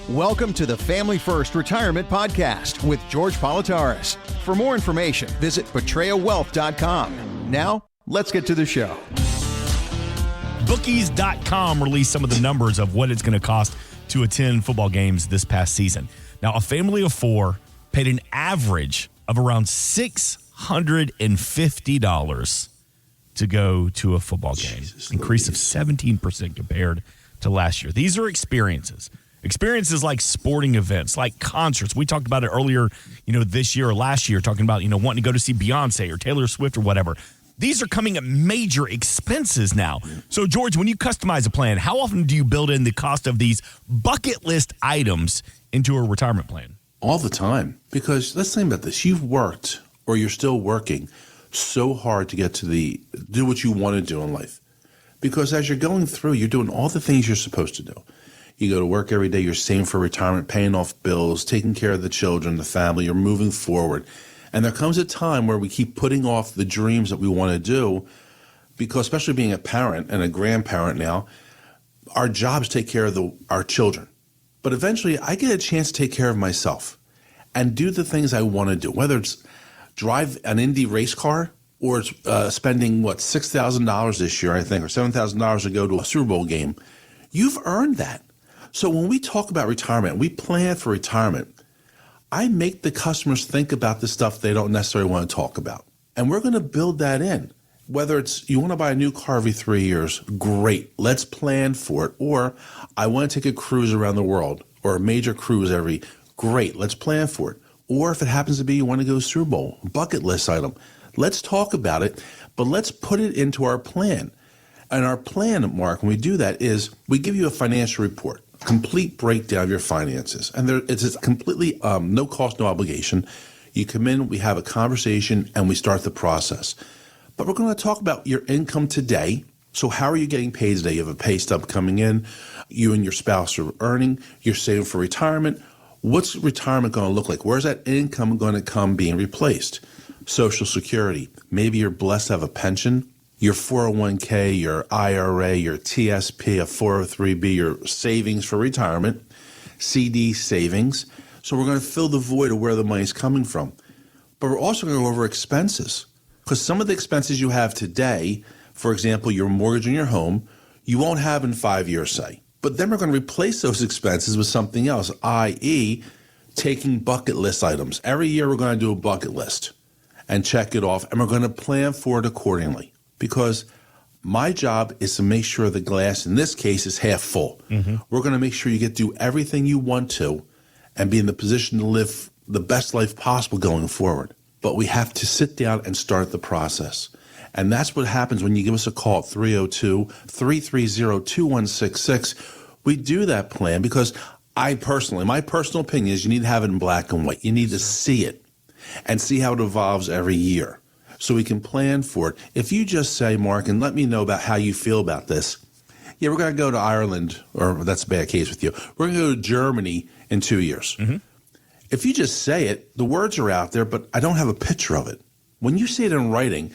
Welcome to the Family First Retirement Podcast with George Politarhos. For more information, visit betrayawealth.com. Now, let's get to the show. Bookies.com released some of the numbers of what it's going to cost to attend football games this past season. Now, a family of four paid an average of around $650 to go to a football game. Increase of 17% compared to last year. These are experiences. Experiences like sporting events, like concerts. We talked about it earlier, this year or last year, talking about, wanting to go to see Beyonce or Taylor Swift or whatever. These are coming at major expenses now. So, George, when you customize a plan, how often do you build in the cost of these bucket list items into a retirement plan? All the time. Because let's think about this. You've worked, or you're still working, so hard to get to do what you want to do in life. Because as you're going through, you're doing all the things you're supposed to do. You go to work every day, you're saving for retirement, paying off bills, taking care of the children, the family, you're moving forward. And there comes a time where we keep putting off the dreams that we want to do because, especially being a parent and a grandparent now, our jobs take care of our children. But eventually I get a chance to take care of myself and do the things I want to do, whether it's drive an Indy race car or it's spending, $6,000 this year, I think, or $7,000 to go to a Super Bowl game. You've earned that. So when we talk about retirement, we plan for retirement, I make the customers think about the stuff they don't necessarily want to talk about. And we're going to build that in. Whether it's you want to buy a new car every 3 years, great. Let's plan for it. Or I want to take a cruise around the world or a major cruise great. Let's plan for it. Or if it happens to be you want to go to Super Bowl, bucket list item. Let's talk about it, but let's put it into our plan. And our plan, Mark, when we do that is we give you a financial report. Complete breakdown of your finances. And it's completely no cost, no obligation. You come in, we have a conversation, and we start the process. But we're going to talk about your income today. So how are you getting paid today? You have a pay stub coming in. You and your spouse are earning. You're saving for retirement. What's retirement going to look like? Where's that income going to come being replaced? Social Security. Maybe you're blessed to have a pension. Your 401k, your IRA, your TSP, a 403b, your savings for retirement, CD savings. So we're going to fill the void of where the money's coming from. But we're also going to go over expenses. Because some of the expenses you have today, for example, your mortgage on your home, you won't have in 5 years, say. But then we're going to replace those expenses with something else, i.e. taking bucket list items. Every year we're going to do a bucket list and check it off, and we're going to plan for it accordingly. Because my job is to make sure the glass, in this case, is half full. Mm-hmm. We're going to make sure you get to do everything you want to and be in the position to live the best life possible going forward. But we have to sit down and start the process. And that's what happens when you give us a call at 302-330-2166. We do that plan because my personal opinion is you need to have it in black and white. You need to see it and see how it evolves every year. So we can plan for it. If you just say, Mark, and let me know about how you feel about this. Yeah, we're going to go to Ireland, or that's a bad case with you. We're going to go to Germany in 2 years. Mm-hmm. If you just say it, the words are out there, but I don't have a picture of it. When you see it in writing,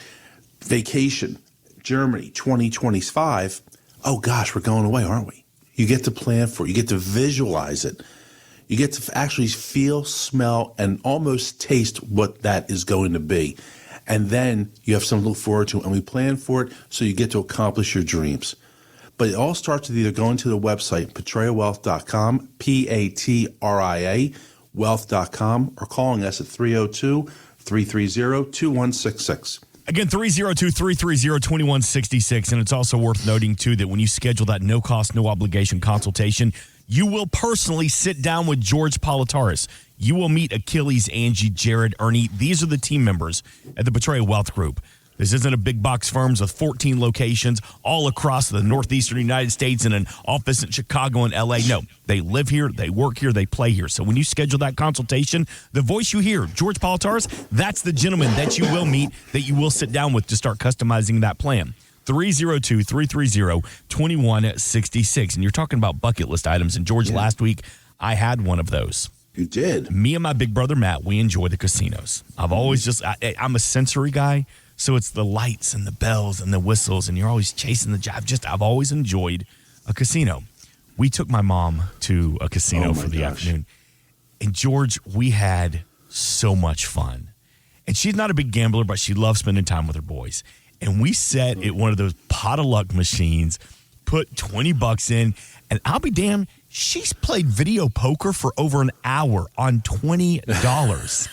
vacation, Germany, 2025, oh gosh, we're going away, aren't we? You get to plan for it. You get to visualize it. You get to actually feel, smell, and almost taste what that is going to be. And then you have something to look forward to, and we plan for it so you get to accomplish your dreams. But it all starts with either going to the website, betrayawealth.com, P-A-T-R-I-A, wealth.com, or calling us at 302-330-2166. Again, 302-330-2166. And it's also worth noting, too, that when you schedule that no-cost, no-obligation consultation, you will personally sit down with George Politarhos. You will meet Achilles, Angie, Jared, Ernie. These are the team members at the Betraya Wealth Group. This isn't a big box firm with 14 locations all across the northeastern United States and an office in Chicago and L.A. No, they live here, they work here, they play here. So when you schedule that consultation, the voice you hear, George Politarhos, that's the gentleman that you will meet, that you will sit down with to start customizing that plan. 302-330-2166. And you're talking about bucket list items. And George, last week, I had one of those. You did? Me and my big brother, Matt, we enjoy the casinos. I've always I'm a sensory guy. So it's the lights and the bells and the whistles, and you're always chasing the jive. I've always enjoyed a casino. we took my mom to a casino for the afternoon. And George, we had so much fun. And she's not a big gambler, but she loves spending time with her boys. And we sat at one of those pot of luck machines, put $20 in, and I'll be damned, she's played video poker for over an hour on $20.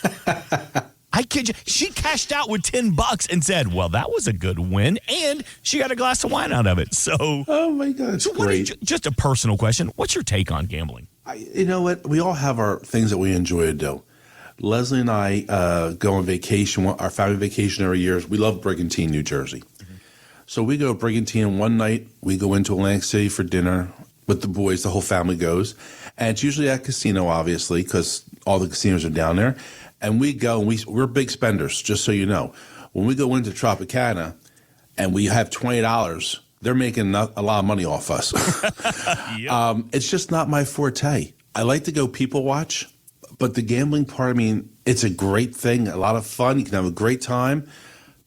I kid you. She cashed out with $10 and said, well, that was a good win. And she got a glass of wine out of it. So, oh, my God. It's great. Just a personal question. What's your take on gambling? You know what? We all have our things that we enjoy to do. Leslie and I go on vacation, our family vacation every year. We love Brigantine, New Jersey. Mm-hmm. So we go to Brigantine one night. We go into Atlantic City for dinner with the boys. The whole family goes. And it's usually at a casino, obviously, because all the casinos are down there. And we go, and we're big spenders, just so you know. When we go into Tropicana and we have $20, they're making a lot of money off us. Yep. It's just not my forte. I like to go people watch, but the gambling part, I mean, it's a great thing, a lot of fun. You can have a great time.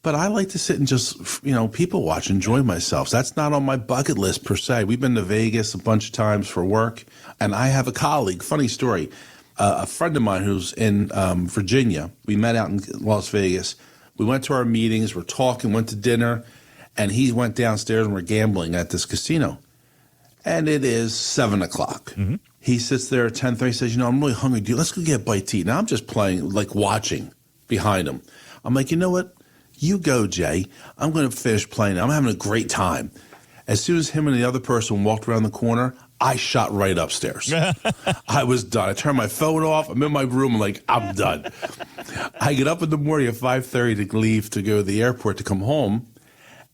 But I like to sit and just, people watch, enjoy myself. That's not on my bucket list per se. We've been to Vegas a bunch of times for work, and I have a colleague, funny story, a friend of mine who's in Virginia. We met out in Las Vegas. We went to our meetings, we're talking, went to dinner, and he went downstairs and we're gambling at this casino. And it is 7 o'clock. Mm-hmm. He sits there at 10:30, he says, I'm really hungry, dude. Let's go get a bite to eat. Now I'm just playing, like watching behind him. I'm like, you know what? You go, Jay. I'm going to finish playing. I'm having a great time. As soon as him and the other person walked around the corner, I shot right upstairs. I was done. I turned my phone off. I'm in my room. I'm like, I'm done. I get up in the morning at 5:30 to leave to go to the airport to come home,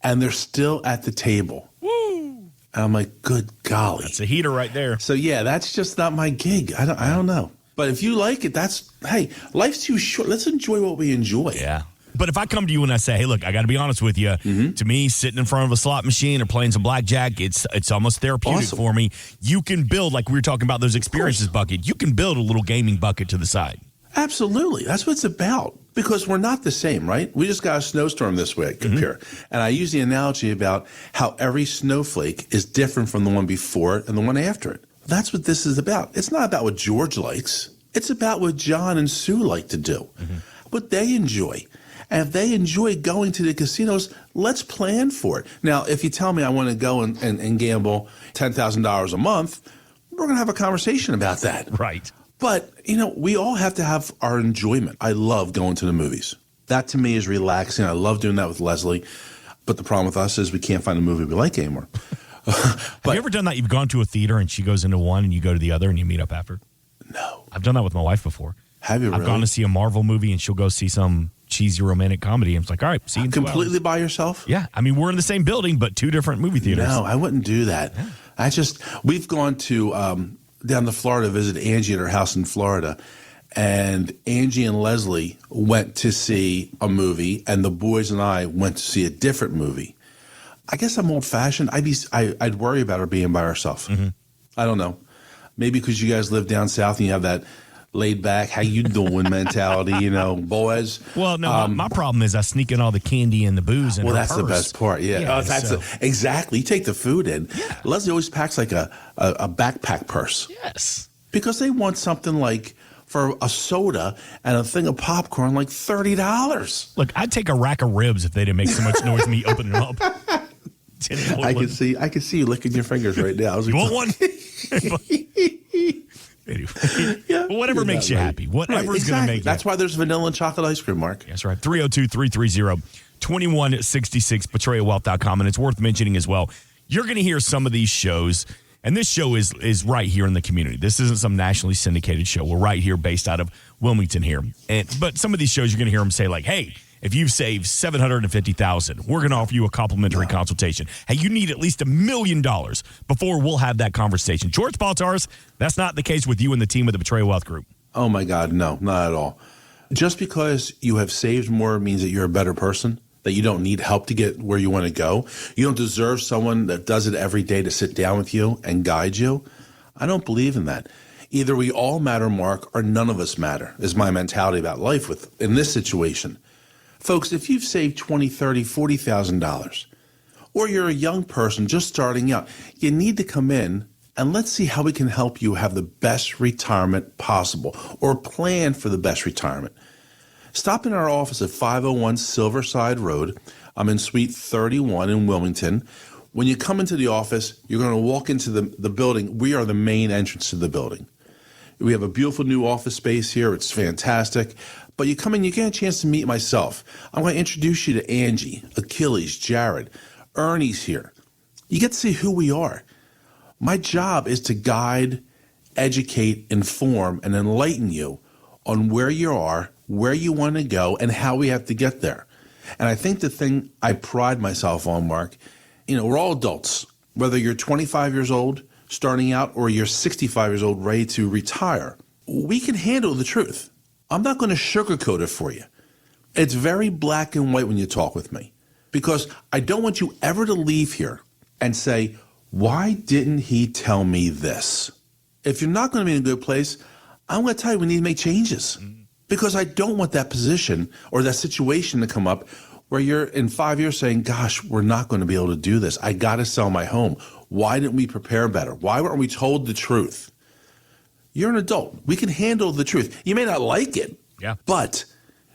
and they're still at the table. Woo! And I'm like, good golly. That's a heater right there. So, yeah, that's just not my gig. I don't know. But if you like it, hey, life's too short. Let's enjoy what we enjoy. Yeah. But if I come to you and I say, hey, look, I got to be honest with you. Mm-hmm. To me, sitting in front of a slot machine or playing some blackjack, it's almost therapeutic for me. You can build, like we were talking about, those experiences bucket. You can build a little gaming bucket to the side. Absolutely. That's what it's about. Because we're not the same, right? We just got a snowstorm this week here. And I use the analogy about how every snowflake is different from the one before it and the one after it. That's what this is about. It's not about what George likes. It's about what John and Sue like to do, what they enjoy. And if they enjoy going to the casinos, let's plan for it. Now, if you tell me I want to go and gamble $10,000 a month, we're going to have a conversation about that. Right. But, we all have to have our enjoyment. I love going to the movies. That to me is relaxing. I love doing that with Leslie. But the problem with us is we can't find a movie we like anymore. Have you ever done that? You've gone to a theater and she goes into one and you go to the other and you meet up after? No. I've done that with my wife before. Have you really? I've gone to see a Marvel movie and she'll go see some cheesy romantic comedy. And it's like, all right, see you in 2 hours. Completely by yourself? Yeah. I mean, we're in the same building, but 2 different movie theaters. No, I wouldn't do that. Yeah. We've gone to down to Florida to visit Angie at her house in Florida. And Angie and Leslie went to see a movie, and the boys and I went to see a different movie. I guess I'm old-fashioned. I'd worry about her being by herself. Mm-hmm. I don't know. Maybe because you guys live down south and you have that laid-back, how you doing mentality, boys. Well, no, my problem is I sneak in all the candy and the booze in her that's purse. The best part, yeah. Exactly. You take the food in. Yeah. Leslie always packs like a backpack purse. Yes. Because they want something like, for a soda and a thing of popcorn, like $30. Look, I'd take a rack of ribs if they didn't make so much noise me opening them up. I can see you licking your fingers right now. I was like, you want one? Anyway, whatever makes you happy. Whatever's going to make you That's why there's vanilla and chocolate ice cream, Mark. That's right. 302-330-2166, betrayalwealth.com. And it's worth mentioning as well, you're going to hear some of these shows, and this show is right here in the community. This isn't some nationally syndicated show. We're right here based out of Wilmington here. But some of these shows, you're going to hear them say like, hey, if you've saved $750,000, we're going to offer you a complimentary consultation. Hey, you need at least $1 million before we'll have that conversation. George Politarhos, that's not the case with you and the team of the Betrayal Wealth Group. Oh, my God, no, not at all. Just because you have saved more means that you're a better person, that you don't need help to get where you want to go. You don't deserve someone that does it every day to sit down with you and guide you. I don't believe in that. Either we all matter, Mark, or none of us matter, is my mentality about life in this situation. Folks, if you've saved $20,000, $30,000, $40,000, or you're a young person just starting out, you need to come in and let's see how we can help you have the best retirement possible or plan for the best retirement. Stop in our office at 501 Silverside Road. I'm in Suite 31 in Wilmington. When you come into the office, you're going to walk into the building. We are the main entrance to the building. We have a beautiful new office space here. It's fantastic. But you come in, you get a chance to meet myself. I'm going to introduce you to Angie, Achilles, Jared, Ernie's here. You get to see who we are. My job is to guide, educate, inform, and enlighten you on where you are, where you want to go, and how we have to get there. And I think the thing I pride myself on, Mark, we're all adults. Whether you're 25 years old starting out or you're 65 years old ready to retire, we can handle the truth. I'm not going to sugarcoat it for you. It's very black and white when you talk with me, because I don't want you ever to leave here and say, why didn't he tell me this? If you're not going to be in a good place, I'm going to tell you we need to make changes, because I don't want that position or that situation to come up where you're in 5 years saying, gosh, we're not going to be able to do this. I got to sell my home. Why didn't we prepare better? Why weren't we told the truth? You're an adult. We can handle the truth. You may not like it, but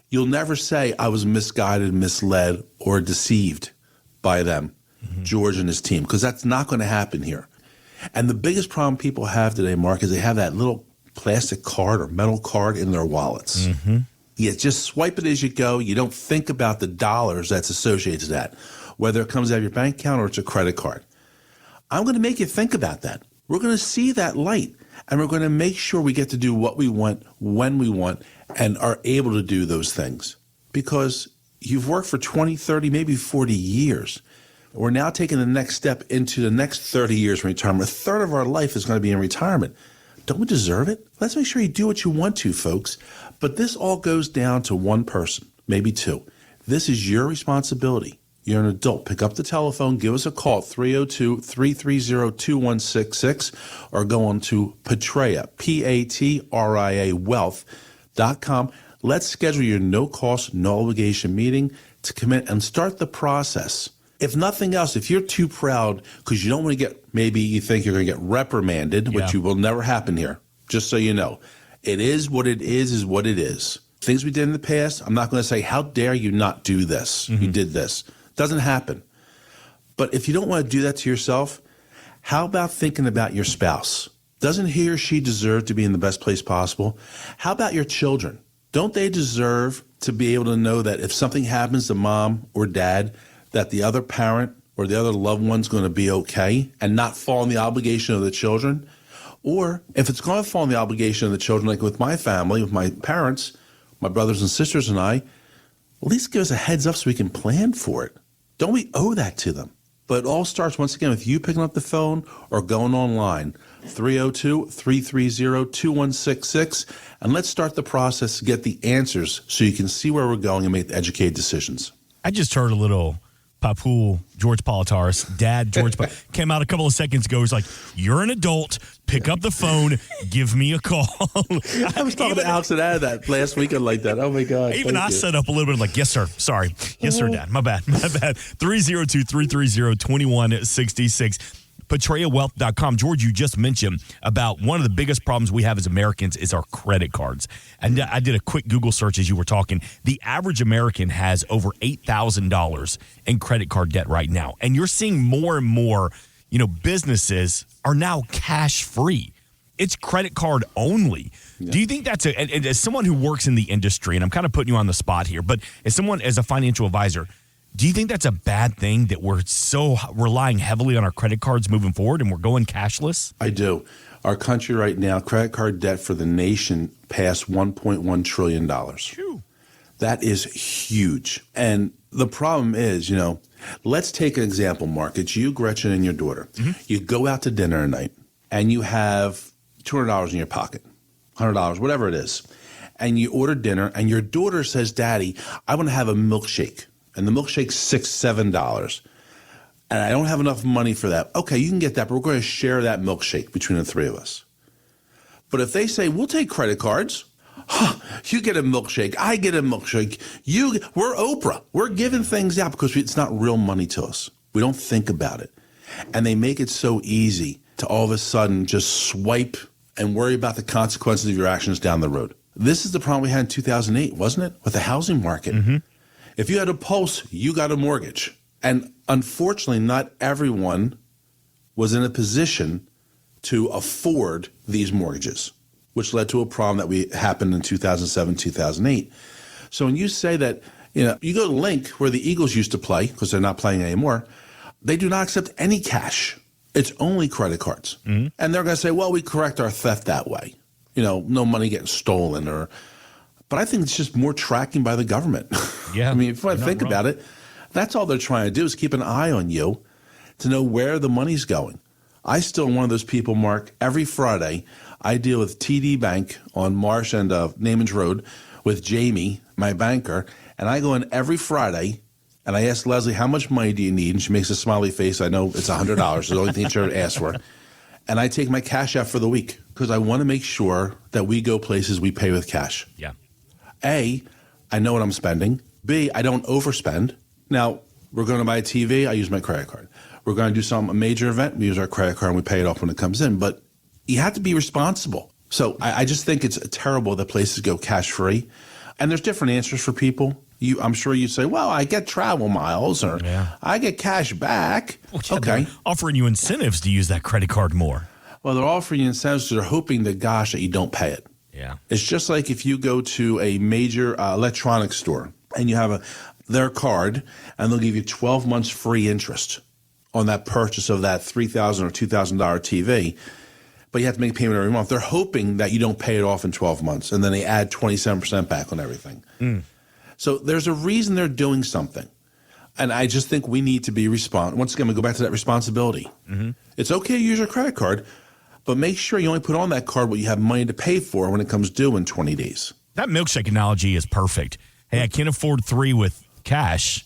you'll never say I was misguided, misled, or deceived by them, George and his team, because that's not going to happen here. And the biggest problem people have today, Mark, is they have that little plastic card or metal card in their wallets. You just swipe it as you go. You don't think about the dollars that's associated to that, whether it comes out of your bank account or it's a credit card. I'm going to make you think about that. We're going to see that light, and we're going to make sure we get to do what we want, when we want, and are able to do those things. Because you've worked for 20, 30, maybe 40 years. We're now taking the next step into the next 30 years from retirement. A third of our life is going to be in retirement. Don't we deserve it? Let's make sure you do what you want to, folks. But this all goes down to one person, maybe two. This is your responsibility. You're an adult. Pick up the telephone, give us a call at 302-330-2166, or go on to Patria, Patria Wealth.com. Let's schedule your no-cost, no-obligation meeting to come in and start the process. If nothing else, if you're too proud because you don't want to get, maybe you think you're going to get reprimanded, which will never happen here, just so you know. It is what it is what it is. Things we did in the past, I'm not going to say, how dare you not do this? You did this. Doesn't happen. But if you don't want to do that to yourself, how about thinking about your spouse? Doesn't he or she deserve to be in the best place possible? How about your children? Don't they deserve to be able to know that if something happens to mom or dad, that the other parent or the other loved one's going to be okay and not fall in the obligation of the children? Or if it's going to fall in the obligation of the children, like with my family, with my parents, my brothers and sisters and I, at least give us a heads up so we can plan for it. Don't we owe that to them? But it all starts, once again, with you picking up the phone or going online, 302-330-2166, and let's start the process to get the answers so you can see where we're going and make the educated decisions. I just heard a little Papu, George Politarhos, Dad George came out a couple of seconds ago. He's like, you're an adult. Pick up the phone. Give me a call. I was talking to Alex and Anna that last weekend like that. Oh, my God. Even I set up a little bit like, yes, sir. Sorry. Yes, sir, Dad. My bad. 302-330-2166. PatriaWealth.com. George, you just mentioned about one of the biggest problems we have as Americans is our credit cards. And I did a quick Google search as you were talking. The average American has over $8,000 in credit card debt right now. And you're seeing more and more, businesses are now cash free. It's credit card only. Yeah. Do you think that's and as someone who works in the industry, and I'm kind of putting you on the spot here, but as a financial advisor, do you think that's a bad thing that we're so relying heavily on our credit cards moving forward and we're going cashless? I do. Our country right now, credit card debt for the nation passed $1.1 trillion. Phew. That is huge. And the problem is, let's take an example, Mark. It's you, Gretchen, and your daughter. You go out to dinner at night and you have $200 in your pocket, $100, whatever it is. And you order dinner and your daughter says, Daddy, I want to have a milkshake. And the milkshake's $6, $7. And I don't have enough money for that. Okay, you can get that, but we're going to share that milkshake between the three of us. But if they say, we'll take credit cards, you get a milkshake, I get a milkshake, we're Oprah. We're giving things out because it's not real money to us. We don't think about it. And they make it so easy to all of a sudden just swipe and worry about the consequences of your actions down the road. This is the problem we had in 2008, wasn't it? With the housing market. Mm-hmm. If you had a pulse, you got a mortgage. And unfortunately, not everyone was in a position to afford these mortgages, which led to a problem that happened in 2007, 2008. So when you say that, you go to Link, where the Eagles used to play, because they're not playing anymore, they do not accept any cash. It's only credit cards. Mm-hmm. And they're going to say, well, we correct our theft that way. No money getting stolen. But I think it's just more tracking by the government. Yeah. I mean, if I think about it, that's all they're trying to do is keep an eye on you to know where the money's going. I still am one of those people, Mark. Every Friday, I deal with TD Bank on Marsh and Namens Road with Jamie, my banker, and I go in every Friday and I ask Leslie, how much money do you need? And she makes a smiley face. I know it's $100. It's the only thing she ever asked for. And I take my cash out for the week because I want to make sure that we go places we pay with cash. Yeah. A, I know what I'm spending. B, I don't overspend. Now, we're going to buy a TV, I use my credit card. We're going to do a major event, we use our credit card and we pay it off when it comes in. But you have to be responsible. So I just think it's terrible that places go cash free. And there's different answers for people. I'm sure you say, well, I get travel miles or I get cash back. Well, yeah, okay. They're offering you incentives to use that credit card more. Well, they're offering you incentives. They're hoping that, that you don't pay it. Yeah. It's just like if you go to a major electronics store and you have their card and they'll give you 12 months free interest on that purchase of that $3,000 or $2,000 TV, but you have to make a payment every month. They're hoping that you don't pay it off in 12 months, and then they add 27% back on everything. So there's a reason they're doing something. And I just think we need to be responsible. Once again, we go back to that responsibility. Mm-hmm. It's okay to use your credit card, but make sure you only put on that card what you have money to pay for when it comes due in 20 days. That milkshake analogy is perfect. Hey, I can't afford 3 with cash,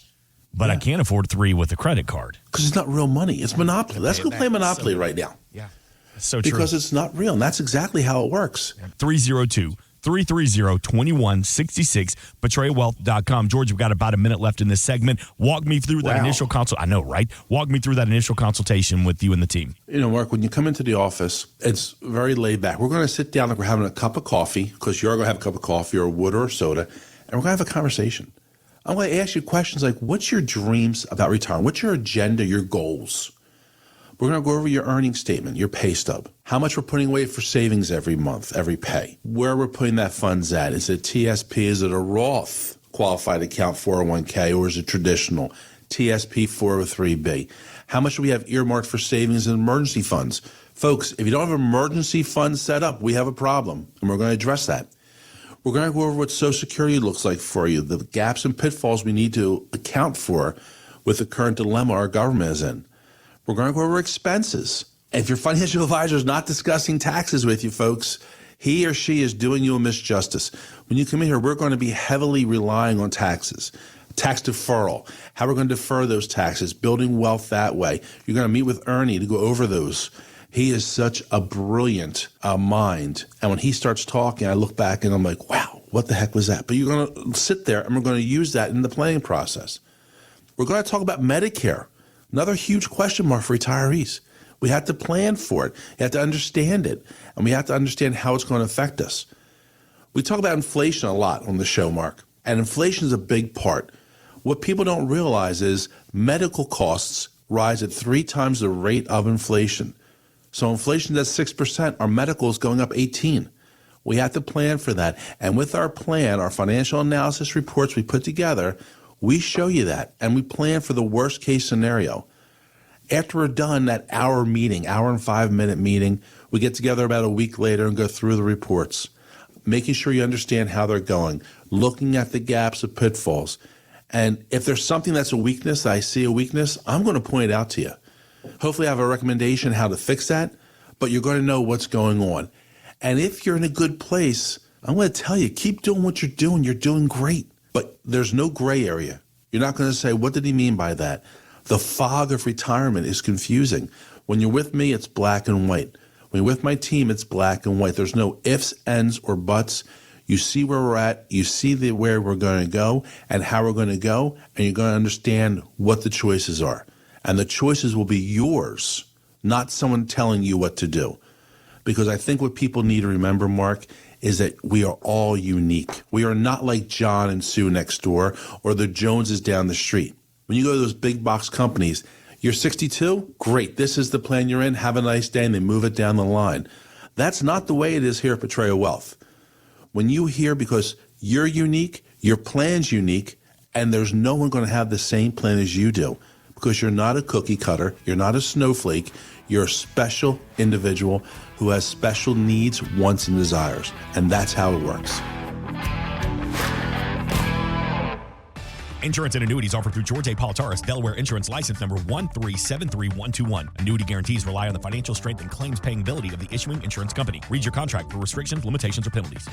but I can't afford 3 with a credit card. Because it's not real money. It's Monopoly. Let's go play Monopoly right now. Yeah, that's so true. Because it's not real, and that's exactly how it works. 302-330-2166, betraywealth.com. George, we've got about a minute left in this segment. Walk me through that initial consult. I know, right? Walk me through that initial consultation with you and the team. Mark, when you come into the office, it's very laid back. We're going to sit down like we're having a cup of coffee, because you're going to have a cup of coffee or water or soda, and we're going to have a conversation. I'm going to ask you questions like, what's your dreams about retirement? What's your agenda, your goals? We're going to go over your earnings statement, your pay stub, how much we're putting away for savings every month, every pay, where we're putting that funds at. Is it TSP? Is it a Roth qualified account 401k, or is it traditional TSP 403b? How much do we have earmarked for savings and emergency funds? Folks, if you don't have emergency funds set up, we have a problem, and we're going to address that. We're going to go over what Social Security looks like for you, the gaps and pitfalls we need to account for with the current dilemma our government is in. We're going to go over expenses. If your financial advisor is not discussing taxes with you, folks, he or she is doing you a misjustice. When you come in here, we're going to be heavily relying on taxes, tax deferral, how we're going to defer those taxes, building wealth that way. You're going to meet with Ernie to go over those. He is such a brilliant mind. And when he starts talking, I look back and I'm like, wow, what the heck was that? But you're going to sit there and we're going to use that in the planning process. We're going to talk about Medicare, another huge question mark for retirees. We have to plan for it. You have to understand it. And we have to understand how it's going to affect us. We talk about inflation a lot on the show, Mark. And inflation is a big part. What people don't realize is medical costs rise at 3 times the rate of inflation. So inflation is at 6%. Our medical is going up 18%. We have to plan for that. And with our plan, our financial analysis reports we put together, we show you that. And we plan for the worst case scenario. After we're done that hour and 5-minute meeting, we get together about a week later and go through the reports, making sure you understand how they're going, looking at the gaps of pitfalls. And if there's something that's a weakness, I see a weakness, I'm going to point it out to you. Hopefully I have a recommendation how to fix that, but you're going to know what's going on. And if you're in a good place, I'm going to tell you, keep doing what you're doing. You're doing great. But there's no gray area. You're not going to say, what did he mean by that? The fog of retirement is confusing. When you're with me, it's black and white. When you're with my team, it's black and white. There's no ifs, ends, or buts. You see where we're at. You see where we're going to go and how we're going to go, and you're going to understand what the choices are. And the choices will be yours, not someone telling you what to do. Because I think what people need to remember, Mark, is that we are all unique. We are not like John and Sue next door or the Joneses down the street. When you go to those big box companies, you're 62? Great. This is the plan you're in. Have a nice day. And they move it down the line. That's not the way it is here at Portrayal Wealth. When you hear, because you're unique, your plan's unique, and there's no one going to have the same plan as you do, because you're not a cookie cutter. You're not a snowflake. You're a special individual who has special needs, wants, and desires. And that's how it works. Insurance and annuities offered through George Politarhos, Delaware Insurance License Number 1373121. Annuity guarantees rely on the financial strength and claims paying ability of the issuing insurance company. Read your contract for restrictions, limitations, or penalties.